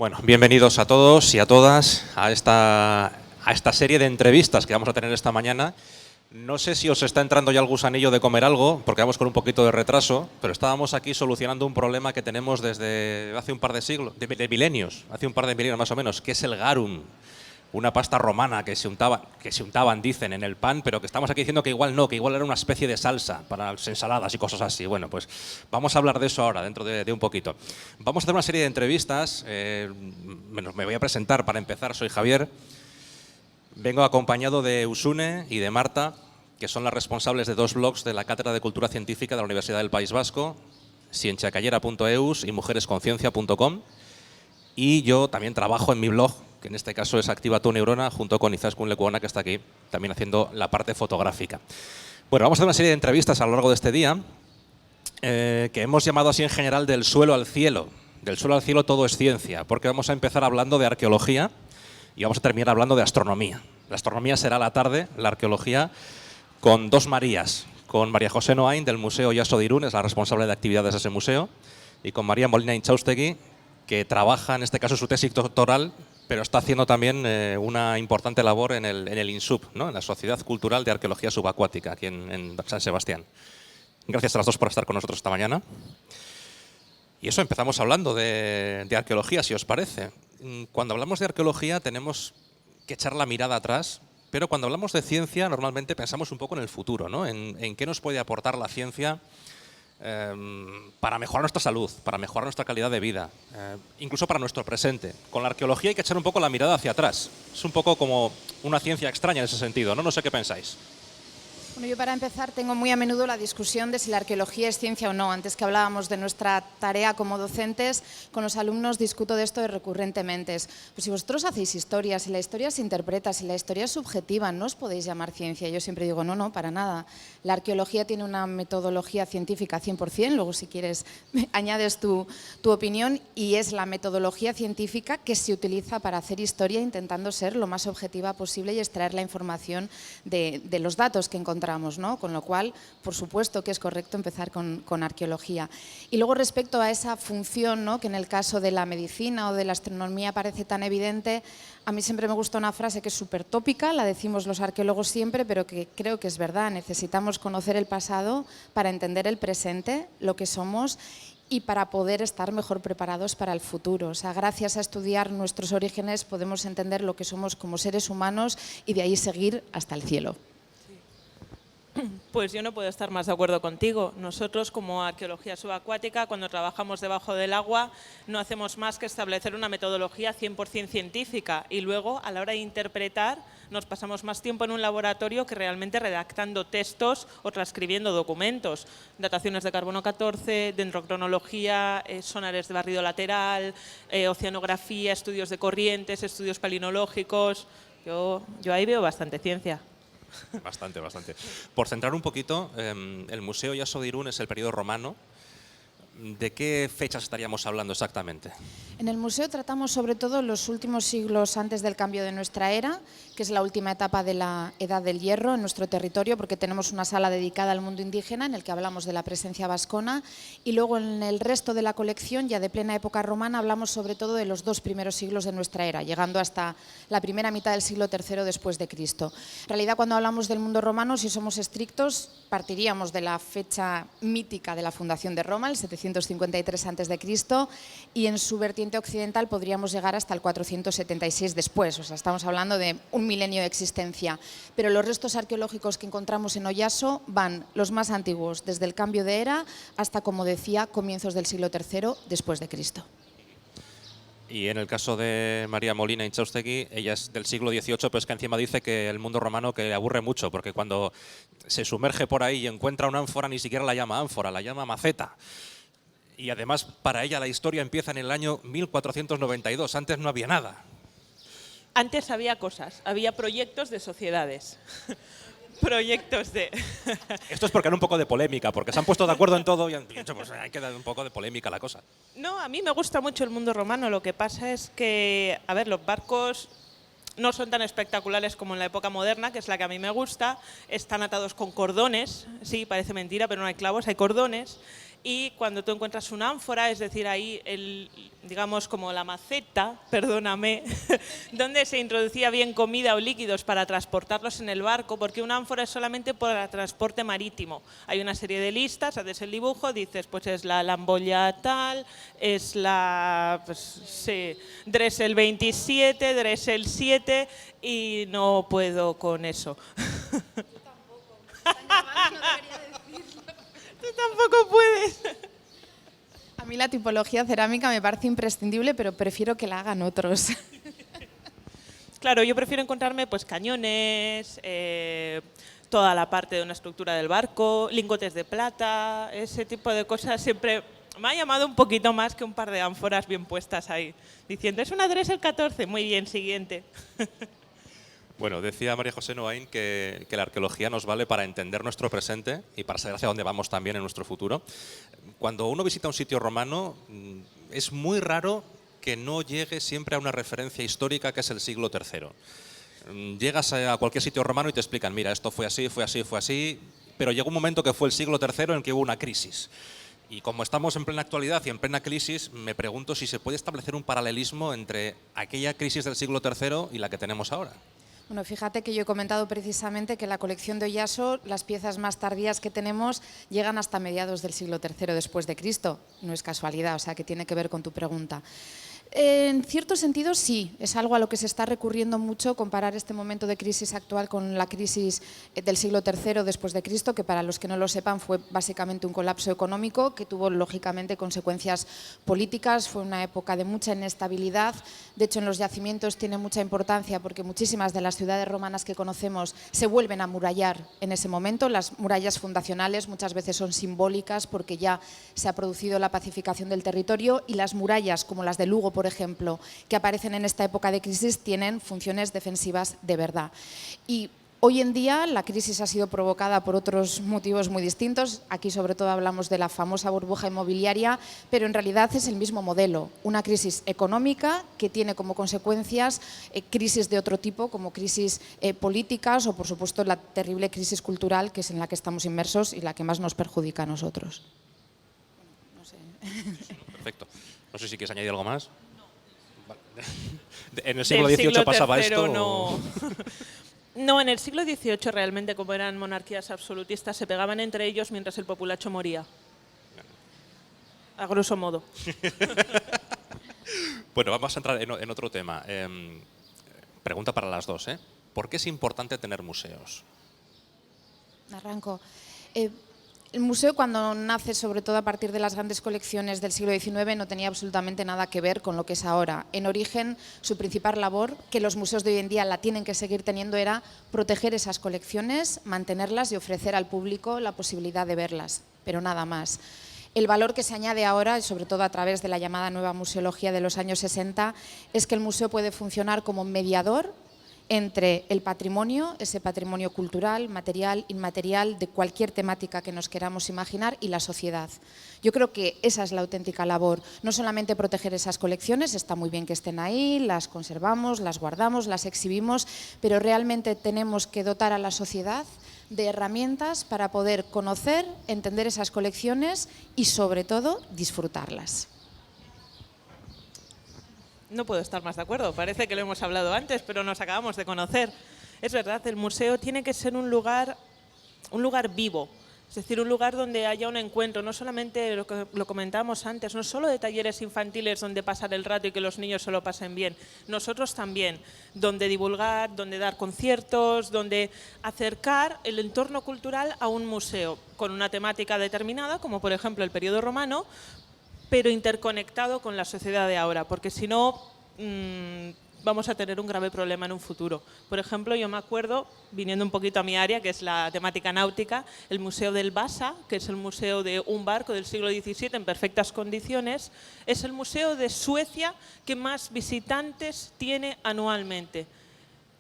Bueno, bienvenidos a todos y a todas a esta serie de entrevistas que vamos a tener esta mañana. No sé si os está entrando ya el gusanillo de comer algo, porque vamos con un poquito de retraso, pero estábamos aquí solucionando un problema que tenemos desde hace un par de siglos, de milenios, hace un par de milenios más o menos, que es el garum. Una pasta romana que se untaban, dicen, en el pan, pero que estamos aquí diciendo que igual no, que igual era una especie de salsa para las ensaladas y cosas así. Bueno, pues vamos a hablar de eso ahora, dentro de un poquito. Vamos a hacer una serie de entrevistas. Me voy a presentar para empezar. Soy Javier. Vengo acompañado de Usune y de Marta, que son las responsables de dos blogs de la Cátedra de Cultura Científica de la Universidad del País Vasco, cienciacallera.eus y mujeresconciencia.com. Y yo también trabajo en mi blog, que en este caso es Activa tu Neurona, junto con Izaskun Lekuona, que está aquí, también haciendo la parte fotográfica. Bueno, vamos a hacer una serie de entrevistas a lo largo de este día, que hemos llamado así en general del suelo al cielo. Del suelo al cielo todo es ciencia, porque vamos a empezar hablando de arqueología y vamos a terminar hablando de astronomía. La astronomía será a la tarde, la arqueología con dos Marías, con María José Noain del Museo Yaso de Irún, es la responsable de actividades de ese museo, y con María Molina Inchaustegui, que trabaja, en este caso, su tesis doctoral, pero está haciendo también una importante labor en el INSUB, ¿no? En la Sociedad Cultural de Arqueología Subacuática, aquí en San Sebastián. Gracias a las dos por estar con nosotros esta mañana. Y eso, empezamos hablando de arqueología, si os parece. Cuando hablamos de arqueología tenemos que echar la mirada atrás, pero cuando hablamos de ciencia normalmente pensamos un poco en el futuro, ¿no? En qué nos puede aportar la ciencia para mejorar nuestra salud, para mejorar nuestra calidad de vida, incluso para nuestro presente. Con la arqueología hay que echar un poco la mirada hacia atrás. Es un poco como una ciencia extraña en ese sentido, ¿no? No sé qué pensáis. Bueno, yo para empezar tengo muy a menudo la discusión de si la arqueología es ciencia o no. Antes que hablábamos de nuestra tarea como docentes, con los alumnos discuto de esto recurrentemente. Pues si vosotros hacéis historia, si la historia se interpreta, si la historia es subjetiva, no os podéis llamar ciencia. Yo siempre digo, no, para nada. La arqueología tiene una metodología científica 100%, luego si quieres añades tu opinión, y es la metodología científica que se utiliza para hacer historia intentando ser lo más objetiva posible y extraer la información de los datos que encontramos, ¿no? Con lo cual, por supuesto que es correcto empezar con arqueología. Y luego respecto a esa función, ¿no? Que en el caso de la medicina o de la astronomía parece tan evidente, a mí siempre me gusta una frase que es súper tópica, la decimos los arqueólogos siempre, pero que creo que es verdad. Necesitamos conocer el pasado para entender el presente, lo que somos, y para poder estar mejor preparados para el futuro. O sea, gracias a estudiar nuestros orígenes podemos entender lo que somos como seres humanos y de ahí seguir hasta el cielo. Pues yo no puedo estar más de acuerdo contigo. Nosotros, como arqueología subacuática, cuando trabajamos debajo del agua, no hacemos más que establecer una metodología 100% científica y luego, a la hora de interpretar, nos pasamos más tiempo en un laboratorio que realmente redactando textos o transcribiendo documentos. Dataciones de carbono 14, dendrocronología, sonares de barrido lateral, oceanografía, estudios de corrientes, estudios palinológicos. Yo ahí veo bastante ciencia. Bastante. Por centrar un poquito, el Museo Yaso de Irún es el periodo romano. ¿De qué fechas estaríamos hablando exactamente? En el museo tratamos sobre todo los últimos siglos antes del cambio de nuestra era, que es la última etapa de la Edad del Hierro en nuestro territorio, porque tenemos una sala dedicada al mundo indígena en el que hablamos de la presencia vascona, y luego en el resto de la colección, ya de plena época romana, hablamos sobre todo de los dos primeros siglos de nuestra era, llegando hasta la primera mitad del siglo III después de Cristo. En realidad, cuando hablamos del mundo romano, si somos estrictos, partiríamos de la fecha mítica de la fundación de Roma, el 753 a.C., y en su vertiente occidental podríamos llegar hasta el 476 después, o sea, estamos hablando de un milenio de existencia. Pero los restos arqueológicos que encontramos en Oyaso van los más antiguos, desde el cambio de era hasta, como decía, comienzos del siglo III después de Cristo. Y en el caso de María Molina Inchaustegui, ella es del siglo XVIII, pero es que encima dice que el mundo romano que le aburre mucho, porque cuando se sumerge por ahí y encuentra una ánfora, ni siquiera la llama ánfora, la llama maceta. Y además, para ella la historia empieza en el año 1492, antes no había nada. Antes había cosas, había proyectos de sociedades. Proyectos de... Esto es porque era un poco de polémica, porque se han puesto de acuerdo en todo y han dicho, pues hay que dar un poco de polémica a la cosa. No, a mí me gusta mucho el mundo romano. Lo que pasa es que, a ver, los barcos no son tan espectaculares como en la época moderna, que es la que a mí me gusta. Están atados con cordones, sí, parece mentira, pero no hay clavos, hay cordones. y cuando tú encuentras una ánfora, es decir, ahí digamos como la maceta, perdóname, donde se introducía bien comida o líquidos para transportarlos en el barco, porque una ánfora es solamente para transporte marítimo. Hay una serie de listas, haces el dibujo, dices, pues es la lamboya tal, es la Dressel 27, Dressel 7 y no puedo con eso. Tú tampoco puedes. A mí la tipología cerámica me parece imprescindible, pero prefiero que la hagan otros. Claro, yo prefiero encontrarme pues cañones, toda la parte de una estructura del barco, lingotes de plata, ese tipo de cosas siempre me ha llamado un poquito más que un par de ánforas bien puestas ahí, diciendo, es una Dressel 14, muy bien, siguiente. Bueno, decía María José Noain que la arqueología nos vale para entender nuestro presente y para saber hacia dónde vamos también en nuestro futuro. Cuando uno visita un sitio romano, es muy raro que no llegue siempre a una referencia histórica que es el siglo III. Llegas a cualquier sitio romano y te explican, mira, esto fue así, fue así, fue así, pero llegó un momento que fue el siglo III en que hubo una crisis. Y como estamos en plena actualidad y en plena crisis, me pregunto si se puede establecer un paralelismo entre aquella crisis del siglo III y la que tenemos ahora. Bueno, fíjate que yo he comentado precisamente que la colección de Oyaso, las piezas más tardías que tenemos llegan hasta mediados del siglo III después de Cristo. No es casualidad, o sea que tiene que ver con tu pregunta. En cierto sentido, sí, es algo a lo que se está recurriendo mucho, comparar este momento de crisis actual con la crisis del siglo III después de Cristo, que para los que no lo sepan fue básicamente un colapso económico que tuvo lógicamente consecuencias políticas, fue una época de mucha inestabilidad. De hecho, en los yacimientos tiene mucha importancia porque muchísimas de las ciudades romanas que conocemos se vuelven a amurallar en ese momento. Las murallas fundacionales muchas veces son simbólicas porque ya se ha producido la pacificación del territorio, y las murallas, como las de Lugo, por ejemplo, que aparecen en esta época de crisis, tienen funciones defensivas de verdad. Y hoy en día la crisis ha sido provocada por otros motivos muy distintos. Aquí sobre todo hablamos de la famosa burbuja inmobiliaria, pero en realidad es el mismo modelo. Una crisis económica que tiene como consecuencias crisis de otro tipo, como crisis políticas o, por supuesto, la terrible crisis cultural que es en la que estamos inmersos y la que más nos perjudica a nosotros. No sé. Perfecto. No sé si quieres añadir algo más. ¿En el siglo XVIII pasaba esto? No. No, en el siglo XVIII realmente, como eran monarquías absolutistas, se pegaban entre ellos mientras el populacho moría. A grosso modo. Bueno, vamos a entrar en otro tema. Pregunta para las dos. ¿Por qué es importante tener museos? Arranco. El museo, cuando nace, sobre todo a partir de las grandes colecciones del siglo XIX, no tenía absolutamente nada que ver con lo que es ahora. En origen, su principal labor, que los museos de hoy en día la tienen que seguir teniendo, era proteger esas colecciones, mantenerlas y ofrecer al público la posibilidad de verlas, pero nada más. El valor que se añade ahora, y sobre todo a través de la llamada nueva museología de los años 60, es que el museo puede funcionar como mediador entre el patrimonio, ese patrimonio cultural, material, inmaterial, de cualquier temática que nos queramos imaginar, y la sociedad. Yo creo que esa es la auténtica labor, no solamente proteger esas colecciones, está muy bien que estén ahí, las conservamos, las guardamos, las exhibimos, pero realmente tenemos que dotar a la sociedad de herramientas para poder conocer, entender esas colecciones y, sobre todo, disfrutarlas. No puedo estar más de acuerdo, parece que lo hemos hablado antes, pero nos acabamos de conocer. Es verdad, el museo tiene que ser un lugar vivo, es decir, un lugar donde haya un encuentro, no solamente lo que lo comentábamos antes, no solo de talleres infantiles donde pasar el rato y que los niños se lo pasen bien, nosotros también, donde divulgar, donde dar conciertos, donde acercar el entorno cultural a un museo con una temática determinada, como por ejemplo el periodo romano, pero interconectado con la sociedad de ahora, porque si no vamos a tener un grave problema en un futuro. Por ejemplo, yo me acuerdo, viniendo un poquito a mi área, que es la temática náutica, el Museo del Vasa, que es el museo de un barco del siglo XVII en perfectas condiciones, es el museo de Suecia que más visitantes tiene anualmente.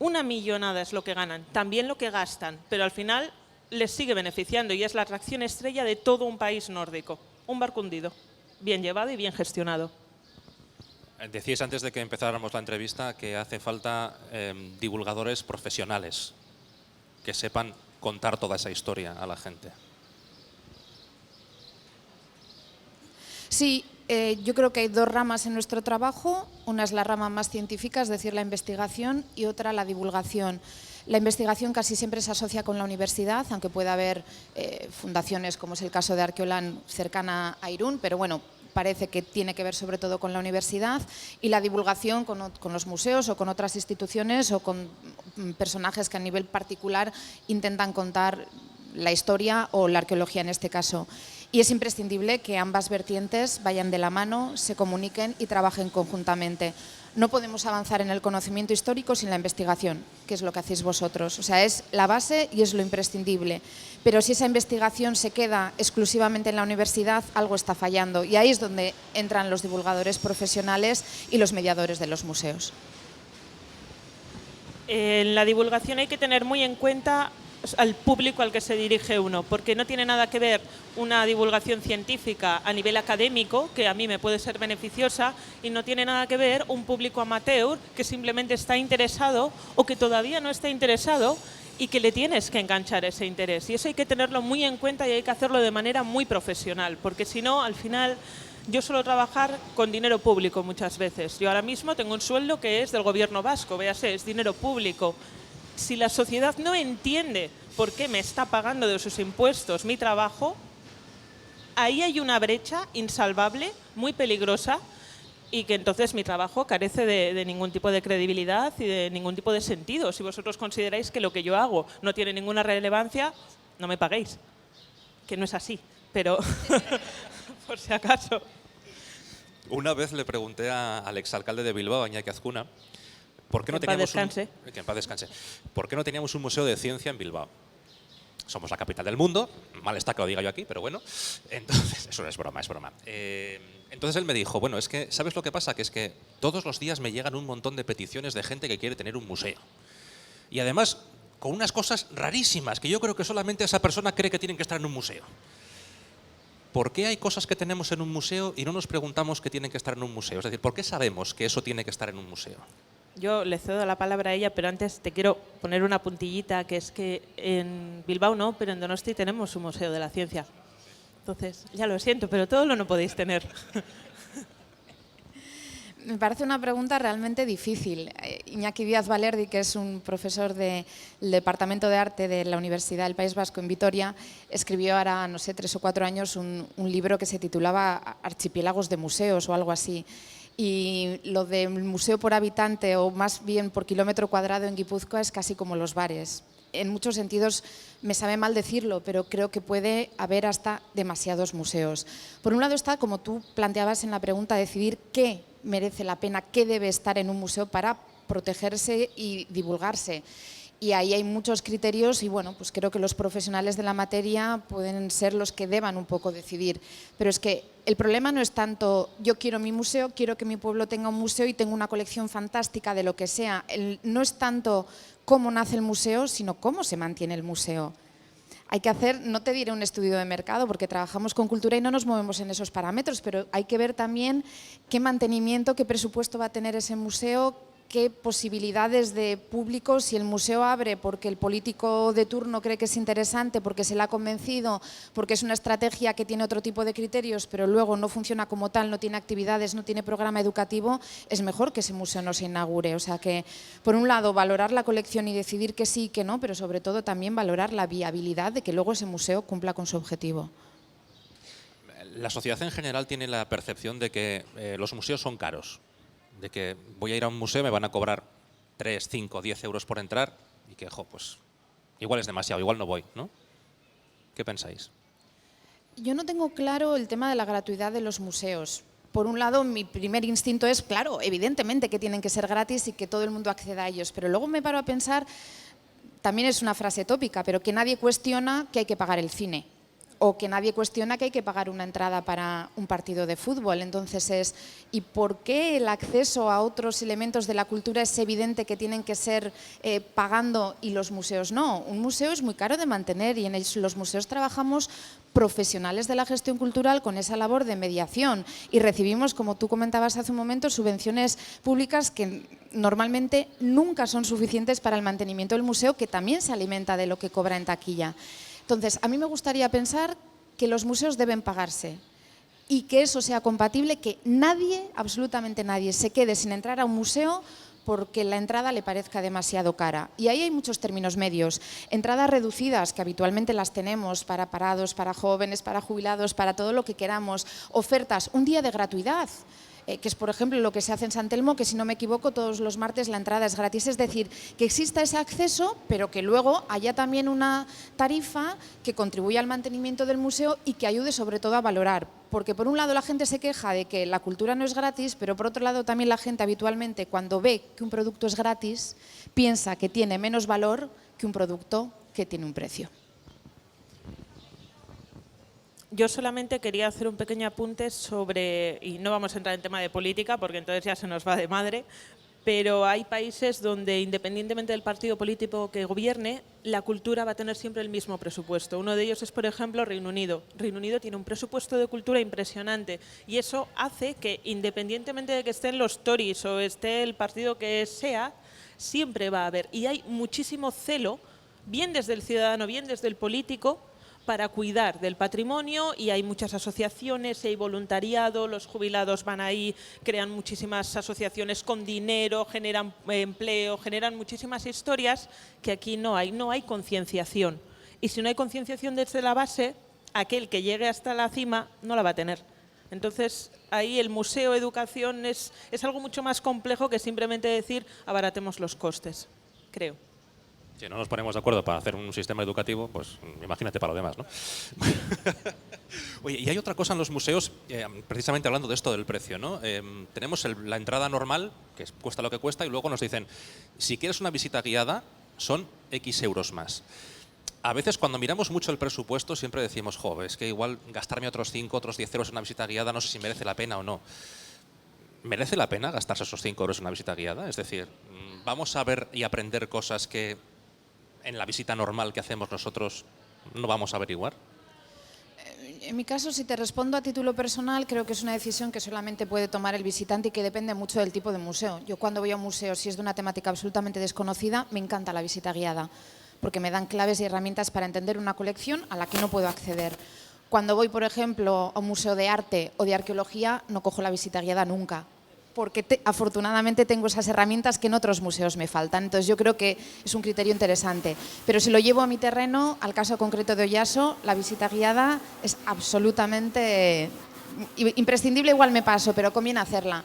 1 millonada es lo que ganan, también lo que gastan, pero al final les sigue beneficiando y es la atracción estrella de todo un país nórdico. Un barco hundido, bien llevado y bien gestionado. Decíais antes de que empezáramos la entrevista que hace falta divulgadores profesionales que sepan contar toda esa historia a la gente. Sí, yo creo que hay dos ramas en nuestro trabajo. Una es la rama más científica, es decir, la investigación, y otra la divulgación. La investigación casi siempre se asocia con la universidad, aunque pueda haber fundaciones, como es el caso de Arqueolan, cercana a Irún, pero bueno, parece que tiene que ver sobre todo con la universidad, y la divulgación con los museos o con otras instituciones o con personajes que a nivel particular intentan contar la historia o la arqueología en este caso. Y es imprescindible que ambas vertientes vayan de la mano, se comuniquen y trabajen conjuntamente. No podemos avanzar en el conocimiento histórico sin la investigación, que es lo que hacéis vosotros. O sea, es la base y es lo imprescindible. Pero si esa investigación se queda exclusivamente en la universidad, algo está fallando. Y ahí es donde entran los divulgadores profesionales y los mediadores de los museos. En la divulgación hay que tener muy en cuenta al público al que se dirige uno, porque no tiene nada que ver una divulgación científica a nivel académico, que a mí me puede ser beneficiosa, y no tiene nada que ver un público amateur que simplemente está interesado o que todavía no está interesado y que le tienes que enganchar ese interés. Y eso hay que tenerlo muy en cuenta y hay que hacerlo de manera muy profesional, porque si no, al final yo suelo trabajar con dinero público muchas veces. Yo ahora mismo tengo un sueldo que es del gobierno vasco, véase, es dinero público. Si la sociedad no entiende por qué me está pagando de sus impuestos mi trabajo, ahí hay una brecha insalvable, muy peligrosa, y que entonces mi trabajo carece de ningún tipo de credibilidad y de ningún tipo de sentido. Si vosotros consideráis que lo que yo hago no tiene ninguna relevancia, no me paguéis, que no es así, pero por si acaso. Una vez le pregunté al exalcalde de Bilbao, a Iñaki Azcuna, ¿por qué no teníamos que en paz descanse. ¿Por qué no teníamos un museo de ciencia en Bilbao? Somos la capital del mundo, mal está que lo diga yo aquí, pero bueno. Entonces, eso es broma, es broma. Entonces él me dijo, bueno, es que, ¿sabes lo que pasa? Que es que todos los días me llegan un montón de peticiones de gente que quiere tener un museo. Y además, con unas cosas rarísimas, que yo creo que solamente esa persona cree que tienen que estar en un museo. ¿Por qué hay cosas que tenemos en un museo y no nos preguntamos que tienen que estar en un museo? Es decir, ¿por qué sabemos que eso tiene que estar en un museo? Yo le cedo la palabra a ella, pero antes te quiero poner una puntillita, que es que en Bilbao no, pero en Donosti tenemos un museo de la ciencia. Entonces, ya lo siento, pero todo lo no podéis tener. Me parece una pregunta realmente difícil. Iñaki Díaz Balerdi, que es un profesor del Departamento de Arte de la Universidad del País Vasco en Vitoria, escribió ahora, no sé, 3 o 4 años un libro que se titulaba Archipiélagos de museos o algo así. Y lo del museo por habitante o más bien por kilómetro cuadrado en Guipúzcoa es casi como los bares. En muchos sentidos me sabe mal decirlo, pero creo que puede haber hasta demasiados museos. Por un lado está, como tú planteabas en la pregunta, decidir qué merece la pena, qué debe estar en un museo para protegerse y divulgarse. Y ahí hay muchos criterios y bueno, pues creo que los profesionales de la materia pueden ser los que deban un poco decidir. Pero es que el problema no es tanto yo quiero mi museo, quiero que mi pueblo tenga un museo y tengo una colección fantástica de lo que sea. No es tanto cómo nace el museo, sino cómo se mantiene el museo. Hay que hacer, no te diré un estudio de mercado porque trabajamos con cultura y no nos movemos en esos parámetros, pero hay que ver también qué mantenimiento, qué presupuesto va a tener ese museo, qué posibilidades de público, si el museo abre porque el político de turno cree que es interesante, porque se le ha convencido, porque es una estrategia que tiene otro tipo de criterios, pero luego no funciona como tal, no tiene actividades, no tiene programa educativo, es mejor que ese museo no se inaugure. O sea que, por un lado, valorar la colección y decidir que sí y que no, pero sobre todo también valorar la viabilidad de que luego ese museo cumpla con su objetivo. La sociedad en general tiene la percepción de que los museos son caros. De que voy a ir a un museo, me van a cobrar 3, 5, 10 euros por entrar y que, pues igual es demasiado, igual no voy, ¿no? ¿Qué pensáis? Yo no tengo claro el tema de la gratuidad de los museos. Por un lado, mi primer instinto es, claro, evidentemente que tienen que ser gratis y que todo el mundo acceda a ellos, pero luego me paro a pensar, también es una frase tópica, pero que nadie cuestiona que hay que pagar el cine. O que nadie cuestiona que hay que pagar una entrada para un partido de fútbol. Entonces ¿y por qué el acceso a otros elementos de la cultura es evidente que tienen que ser pagando y los museos no? Un museo es muy caro de mantener y en los museos trabajamos profesionales de la gestión cultural con esa labor de mediación y recibimos, como tú comentabas hace un momento, subvenciones públicas que normalmente nunca son suficientes para el mantenimiento del museo, que también se alimenta de lo que cobra en taquilla. Entonces, a mí me gustaría pensar que los museos deben pagarse. y que eso sea compatible, que nadie, absolutamente nadie, se quede sin entrar a un museo porque la entrada le parezca demasiado cara. Y ahí hay muchos términos medios. Entradas reducidas, que habitualmente las tenemos para parados, para jóvenes, para jubilados, para todo lo que queramos. Ofertas, un día de gratuidad, que es, por ejemplo, lo que se hace en San Telmo, que si no me equivoco, todos los martes la entrada es gratis. Es decir, que exista ese acceso, pero que luego haya también una tarifa que contribuya al mantenimiento del museo y que ayude sobre todo a valorar. Porque por un lado la gente se queja de que la cultura no es gratis, pero por otro lado también la gente habitualmente cuando ve que un producto es gratis, piensa que tiene menos valor que un producto que tiene un precio. Yo solamente quería hacer un pequeño apunte sobre, y no vamos a entrar en tema de política porque entonces ya se nos va de madre, pero hay países donde independientemente del partido político que gobierne, la cultura va a tener siempre el mismo presupuesto. Uno de ellos es, por ejemplo, Reino Unido. Reino Unido tiene un presupuesto de cultura impresionante y eso hace que independientemente de que estén los Tories o esté el partido que sea, siempre va a haber. Y hay muchísimo celo, bien desde el ciudadano, bien desde el político, para cuidar del patrimonio, y hay muchas asociaciones, hay voluntariado, los jubilados van ahí, crean muchísimas asociaciones con dinero, generan empleo, generan muchísimas historias que aquí no hay concienciación. Y si no hay concienciación desde la base, aquel que llegue hasta la cima no la va a tener. Entonces, ahí el museo educación es algo mucho más complejo que simplemente decir abaratemos los costes, creo. Si no nos ponemos de acuerdo para hacer un sistema educativo, pues imagínate para lo demás, ¿no? Oye, y hay otra cosa en los museos, precisamente hablando de esto del precio, ¿no? Tenemos la entrada normal, que cuesta lo que cuesta, y luego nos dicen, si quieres una visita guiada, son X euros más. A veces cuando miramos mucho el presupuesto siempre decimos, jo, es que igual gastarme otros 5, otros 10 euros en una visita guiada, no sé si merece la pena o no. ¿Merece la pena gastarse esos 5 euros en una visita guiada? Es decir, vamos a ver y aprender cosas que en la visita normal que hacemos nosotros no vamos a averiguar. En mi caso, si te respondo a título personal, creo que es una decisión que solamente puede tomar el visitante y que depende mucho del tipo de museo. Yo cuando voy a un museo, si es de una temática absolutamente desconocida, me encanta la visita guiada, porque me dan claves y herramientas para entender una colección a la que no puedo acceder. Cuando voy, por ejemplo, a un museo de arte o de arqueología, no cojo la visita guiada nunca, porque afortunadamente tengo esas herramientas que en otros museos me faltan. Entonces yo creo que es un criterio interesante. Pero si lo llevo a mi terreno, al caso concreto de Oyaso, la visita guiada es absolutamente imprescindible. Igual me paso, pero conviene hacerla.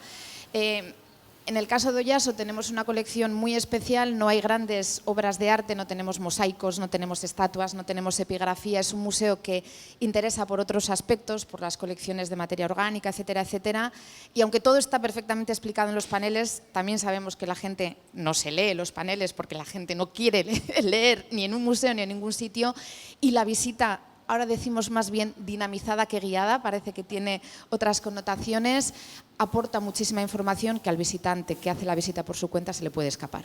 En el caso de Oyaso tenemos una colección muy especial, no hay grandes obras de arte, no tenemos mosaicos, no tenemos estatuas, no tenemos epigrafía. Es un museo que interesa por otros aspectos, por las colecciones de materia orgánica, etcétera, etcétera. Y aunque todo está perfectamente explicado en los paneles, también sabemos que la gente no se lee los paneles porque la gente no quiere leer ni en un museo ni en ningún sitio, y la visita, ahora decimos más bien dinamizada que guiada, parece que tiene otras connotaciones, aporta muchísima información que al visitante que hace la visita por su cuenta se le puede escapar.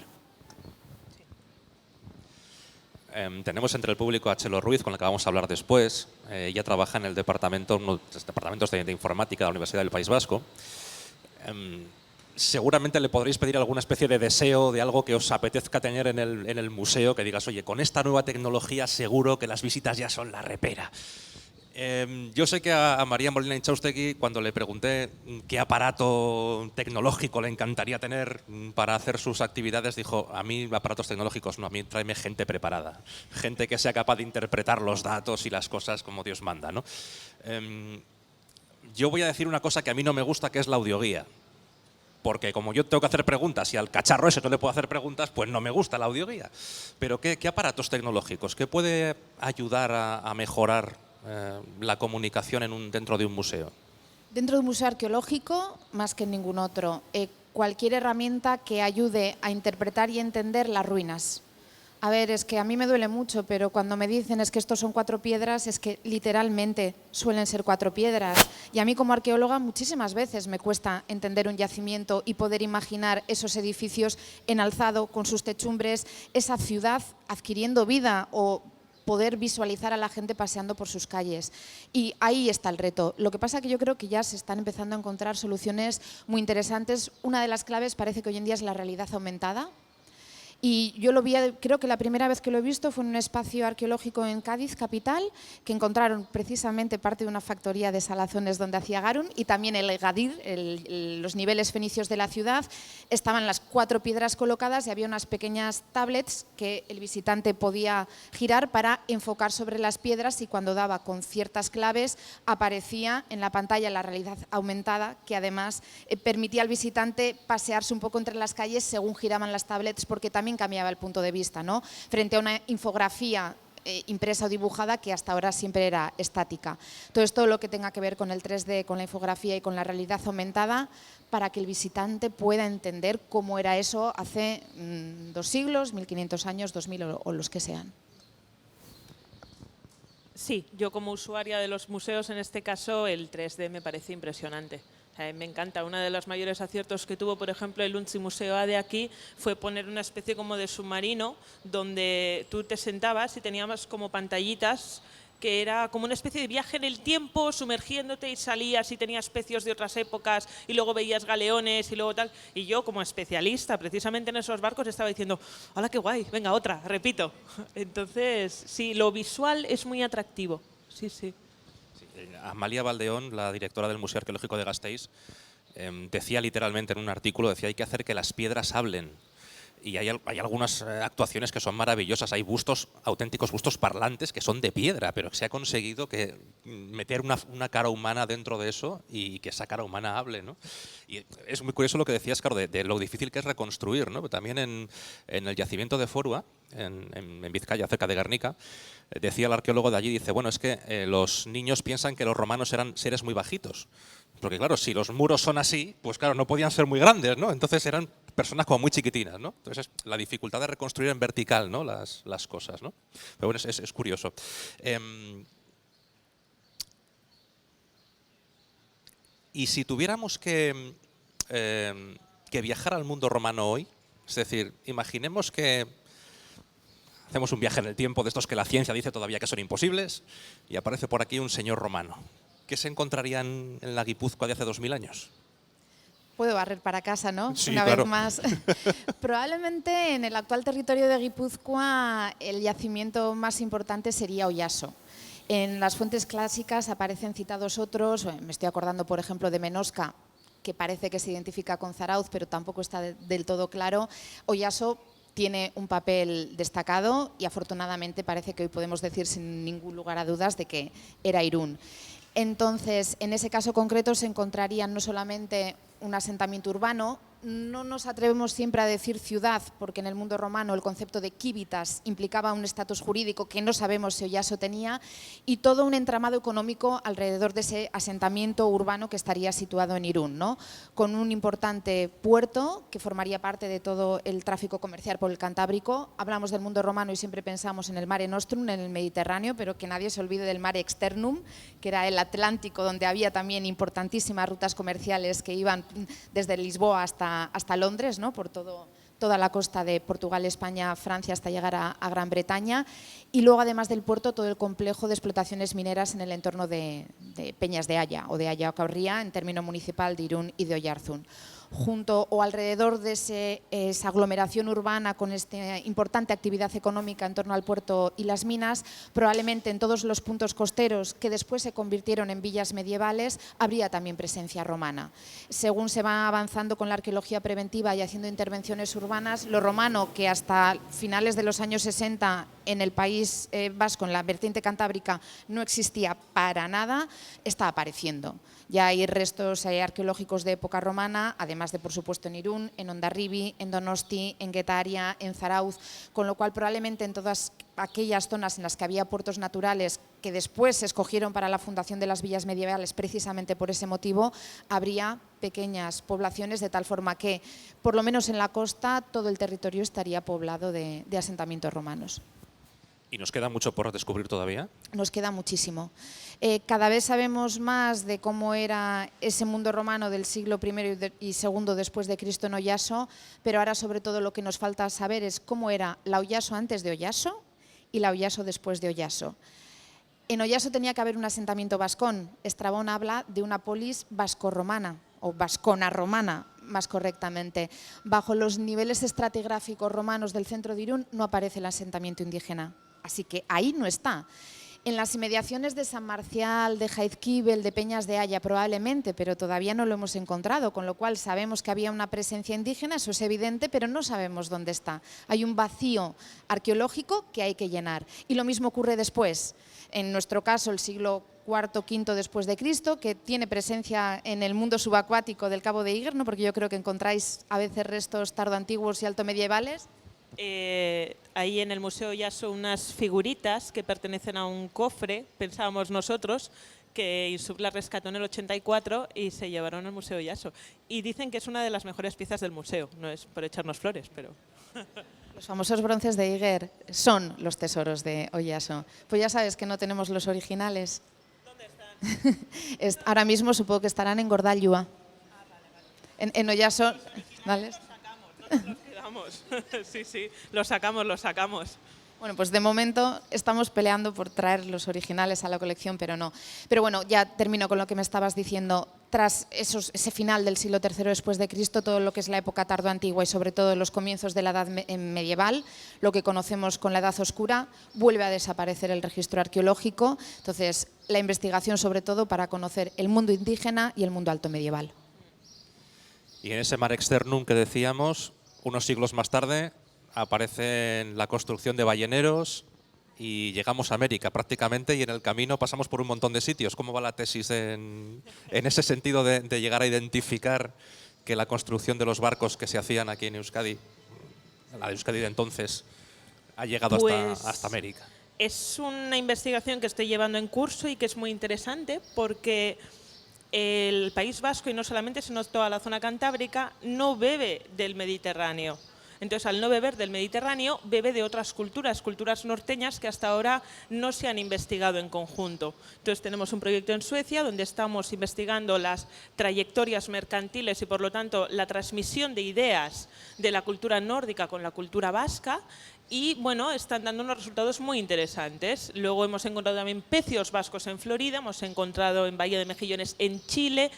Tenemos entre el público a Chelo Ruiz, con la que vamos a hablar después. Ella trabaja en uno de los departamentos de informática de la Universidad del País Vasco. Seguramente le podréis pedir alguna especie de deseo de algo que os apetezca tener en el museo, que digas, oye, con esta nueva tecnología seguro que las visitas ya son la repera. Yo sé que a María Molina Inchaustegui, cuando le pregunté qué aparato tecnológico le encantaría tener para hacer sus actividades, dijo, a mí aparatos tecnológicos no, a mí tráeme gente preparada, gente que sea capaz de interpretar los datos y las cosas como Dios manda, ¿no? Yo voy a decir una cosa que a mí no me gusta, que es la audioguía. Porque como yo tengo que hacer preguntas y al cacharro ese no le puedo hacer preguntas, pues no me gusta la audioguía. Pero ¿qué aparatos tecnológicos? ¿Qué puede ayudar a mejorar la comunicación dentro de un museo? Dentro de un museo arqueológico, más que en ningún otro, cualquier herramienta que ayude a interpretar y entender las ruinas. A ver, es que a mí me duele mucho, pero cuando me dicen es que estos son 4 piedras, es que literalmente suelen ser 4 piedras. Y a mí como arqueóloga muchísimas veces me cuesta entender un yacimiento y poder imaginar esos edificios en alzado, con sus techumbres, esa ciudad adquiriendo vida o poder visualizar a la gente paseando por sus calles. Y ahí está el reto. Lo que pasa es que yo creo que ya se están empezando a encontrar soluciones muy interesantes. Una de las claves parece que hoy en día es la realidad aumentada. Y yo lo vi, creo que la primera vez que lo he visto fue en un espacio arqueológico en Cádiz, capital, que encontraron precisamente parte de una factoría de salazones donde hacía garum, y también el Gadir, los niveles fenicios de la ciudad. Estaban las 4 piedras colocadas y había unas pequeñas tablets que el visitante podía girar para enfocar sobre las piedras, y cuando daba con ciertas claves aparecía en la pantalla la realidad aumentada, que además permitía al visitante pasearse un poco entre las calles según giraban las tablets, porque también cambiaba el punto de vista, ¿no? Frente a una infografía impresa o dibujada que hasta ahora siempre era estática. Entonces, todo lo que tenga que ver con el 3D, con la infografía y con la realidad aumentada, para que el visitante pueda entender cómo era eso hace 2 siglos, 1500 años, 2000 o los que sean. Sí, yo como usuaria de los museos, en este caso, el 3D me parece impresionante. Me encanta. Uno de los mayores aciertos que tuvo, por ejemplo, el Unzi Museo A de aquí fue poner una especie como de submarino donde tú te sentabas y teníamos como pantallitas que era como una especie de viaje en el tiempo, sumergiéndote, y salías y tenías especios de otras épocas y luego veías galeones y luego tal. Y yo, como especialista precisamente en esos barcos, estaba diciendo, ¡hola, qué guay! Venga, otra, repito. Entonces, sí, lo visual es muy atractivo. Sí, sí. Amalia Valdeón, la directora del Museo Arqueológico de Gasteiz, decía literalmente en un artículo, decía, hay que hacer que las piedras hablen. Y hay algunas actuaciones que son maravillosas. Hay bustos, auténticos bustos parlantes que son de piedra, pero que se ha conseguido meter una cara humana dentro de eso y que esa cara humana hable, ¿no? Y es muy curioso lo que decías, claro, de lo difícil que es reconstruir, ¿no? También en el yacimiento de Forua, en Vizcaya, cerca de Guernica, decía el arqueólogo de allí, dice, bueno, es que los niños piensan que los romanos eran seres muy bajitos. Porque claro, si los muros son así, pues claro, no podían ser muy grandes, ¿no? Entonces eran personas como muy chiquitinas, ¿no? Entonces la dificultad de reconstruir en vertical, ¿no? las cosas, ¿no? Pero bueno, es curioso. Y si tuviéramos que viajar al mundo romano hoy, es decir, imaginemos que hacemos un viaje en el tiempo de estos que la ciencia dice todavía que son imposibles, y aparece por aquí un señor romano. ¿Qué se encontrarían en la Guipúzcoa de hace 2000 años? Puedo barrer para casa, ¿no? Sí, una claro. vez más. Probablemente en el actual territorio de Guipúzcoa el yacimiento más importante sería Oyaso. En las fuentes clásicas aparecen citados otros, me estoy acordando por ejemplo de Menosca, que parece que se identifica con Zarauz, pero tampoco está del todo claro. Oyaso tiene un papel destacado y afortunadamente parece que hoy podemos decir sin ningún lugar a dudas de que era Irún. Entonces, en ese caso concreto se encontrarían no solamente un asentamiento urbano, no nos atrevemos siempre a decir ciudad, porque en el mundo romano el concepto de civitas implicaba un estatus jurídico que no sabemos si Oyaso tenía, y todo un entramado económico alrededor de ese asentamiento urbano que estaría situado en Irún, ¿no? Con un importante puerto que formaría parte de todo el tráfico comercial por el Cantábrico. Hablamos del mundo romano y siempre pensamos en el Mare Nostrum, en el Mediterráneo, pero que nadie se olvide del Mare Externum, que era el Atlántico, donde había también importantísimas rutas comerciales que iban desde Lisboa hasta Londres, ¿no? Por toda la costa de Portugal, España, Francia, hasta llegar a Gran Bretaña. Y luego, además del puerto, todo el complejo de explotaciones mineras en el entorno de Peñas de Haya o de Ayacaurría, en término municipal de Irún y de Oyarzún. Junto o alrededor de esa aglomeración urbana con esta importante actividad económica en torno al puerto y las minas, probablemente en todos los puntos costeros que después se convirtieron en villas medievales, habría también presencia romana. Según se va avanzando con la arqueología preventiva y haciendo intervenciones urbanas, lo romano, que hasta finales de los años 60 en el País Vasco, en la vertiente cantábrica, no existía para nada, está apareciendo. Ya hay restos arqueológicos de época romana, además de, por supuesto, en Irún, en Hondarribi, en Donosti, en Guetaria, en Zarauz, con lo cual probablemente en todas aquellas zonas en las que había puertos naturales que después se escogieron para la fundación de las villas medievales precisamente por ese motivo, habría pequeñas poblaciones de tal forma que, por lo menos en la costa, todo el territorio estaría poblado de asentamientos romanos. ¿Y nos queda mucho por descubrir todavía? Nos queda muchísimo. Cada vez sabemos más de cómo era ese mundo romano del siglo I y II después de Cristo en Oyaso, pero ahora sobre todo lo que nos falta saber es cómo era la Oyaso antes de Oyaso y la Oyaso después de Oyaso. En Oyaso tenía que haber un asentamiento vascón. Estrabón habla de una polis vasco-romana o vascona romana. más correctamente. Bajo los niveles estratigráficos romanos del centro de Irún no aparece el asentamiento indígena, así que ahí no está. En las inmediaciones de San Marcial, de Jaizkibel, de Peñas de Haya probablemente, pero todavía no lo hemos encontrado, con lo cual sabemos que había una presencia indígena, eso es evidente, pero no sabemos dónde está. Hay un vacío arqueológico que hay que llenar. Y lo mismo ocurre después. En nuestro caso, el siglo IV, V después de Cristo, que tiene presencia en el mundo subacuático del Cabo de Iger, ¿no? Porque yo creo que encontráis a veces restos tardoantiguos y altomedievales. Ahí en el Museo Yaso unas figuritas que pertenecen a un cofre, pensábamos nosotros, que Insub la rescató en el 84 y se llevaron al Museo Yaso. Y dicen que es una de las mejores piezas del museo, no es por echarnos flores, pero... Los famosos bronces de Iger son los tesoros de Oyaso. Pues ya sabes que no tenemos los originales. ¿Dónde están? Ahora mismo supongo que estarán en Gordallua. En Oyaso... ¿Vale? Nos quedamos. Sí, los sacamos. Bueno, pues de momento estamos peleando por traer los originales a la colección, pero no. Pero bueno, ya termino con lo que me estabas diciendo. Tras ese final del siglo III después de Cristo, todo lo que es la época tardoantigua y sobre todo los comienzos de la edad medieval, lo que conocemos con la Edad Oscura, vuelve a desaparecer el registro arqueológico. Entonces, la investigación sobre todo para conocer el mundo indígena y el mundo alto medieval. Y en ese mare externum que decíamos, unos siglos más tarde aparece la construcción de balleneros y llegamos a América prácticamente, y en el camino pasamos por un montón de sitios. ¿Cómo va la tesis en ese sentido de llegar a identificar que la construcción de los barcos que se hacían aquí en Euskadi, la de Euskadi de entonces, ha llegado hasta América? Es una investigación que estoy llevando en curso y que es muy interesante porque el País Vasco, y no solamente, sino toda la zona cantábrica, no bebe del Mediterráneo. Entonces, al no beber del Mediterráneo, bebe de otras culturas, culturas norteñas que hasta ahora no se han investigado en conjunto. Entonces, tenemos un proyecto en Suecia donde estamos investigando las trayectorias mercantiles y, por lo tanto, la transmisión de ideas de la cultura nórdica con la cultura vasca. Y bueno, están dando unos resultados muy interesantes. Luego hemos encontrado también pecios vascos en Florida, hemos encontrado en Bahía de Mejillones en Chile.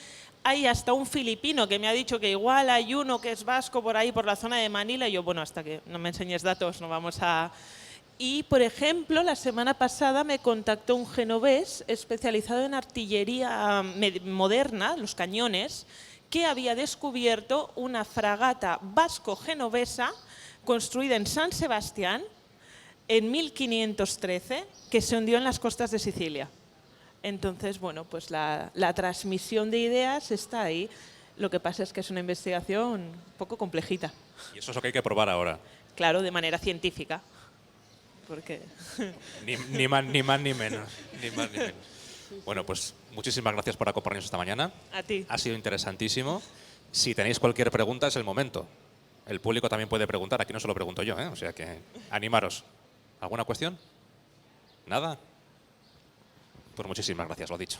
Hay hasta un filipino que me ha dicho que igual hay uno que es vasco por ahí, por la zona de Manila. Y yo, bueno, hasta que no me enseñes datos no vamos a... Y, por ejemplo, la semana pasada me contactó un genovés especializado en artillería moderna, los cañones, que había descubierto una fragata vasco-genovesa construida en San Sebastián en 1513, que se hundió en las costas de Sicilia. Entonces, bueno, pues la transmisión de ideas está ahí. Lo que pasa es que es una investigación un poco complejita. Y eso es lo que hay que probar ahora. Claro, de manera científica. Porque... Ni más ni menos. Ni más ni menos. Bueno, pues muchísimas gracias por acompañarnos esta mañana. A ti. Ha sido interesantísimo. Si tenéis cualquier pregunta, es el momento. El público también puede preguntar. Aquí no se lo pregunto yo, ¿eh? O sea que animaros. ¿Alguna cuestión? ¿Nada? Pues muchísimas gracias, lo dicho.